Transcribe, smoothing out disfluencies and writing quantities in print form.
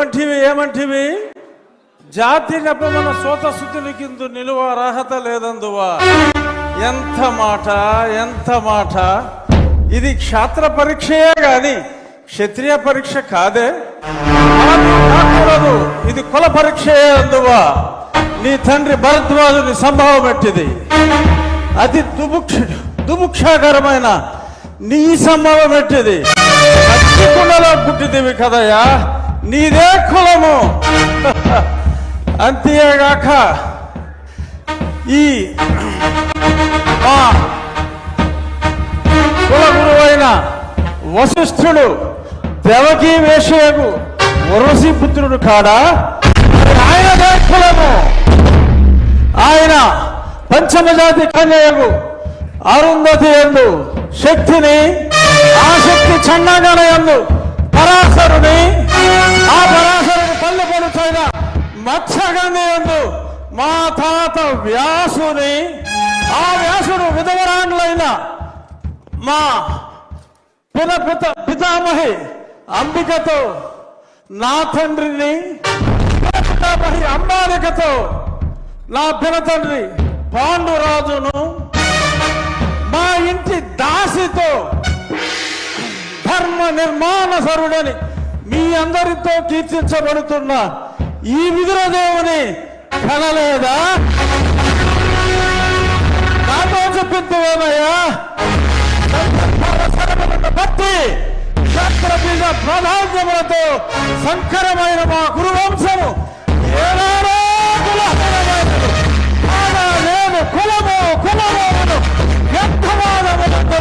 ఏమంటివి జాతి నెపమన సోతసుతునికిందు నిలువ అర్హత లేదందువా. ఎంత మాట ఇది క్షాత్ర పరీక్షయే గాని క్షత్రియ పరీక్ష కాదే. కాకూడదు, ఇది కుల పరీక్షయే అందువా. నీ తండ్రి భరద్వాజుని సంభవం ఎట్టిది, అతి దుముక్షాకరమైన నీ సంభవం ఎట్టిది. కుండలో పుట్టిదివి కదయ్యా, నీదే కులము. అంతేగాక ఈ మా కుల గురువైన వశిష్ఠుడు దేవకీ వేషయకు వరసి పుత్రుడు కాడా, ఆయనదే కులము. ఆయన పంచమజాతి కన్యకు అరుంధతి యందు శక్తిని, ఆ శక్తి చండాగణ యందు పరాశరుని, ఆ పరాశరుని పల్లె పడుచైన మత్స్యగంధి యందు మా తాత వ్యాసుని, ఆ వ్యాసుడు విధవరాండ్లైన మా పితామహి అంబికతో, నా తండ్రిని పితామహి అంబాలికతో, నా పినతండ్రి పాండురాజును, మా ఇంటి దాసితో ధర్మ నిర్మాణ సరుడని మీ అందరితో కీర్తించబడుతున్న ఈ విదురదేవుని కనలేదా? నాతో చెప్పిందేమయ్యా, భక్తి క్షత్రబీజ ప్రాధాన్యములతో సంకరమైన మా కురువంశము ఏనాడో కులహీనమైనది. నేను కులము వ్యర్థవాదములకు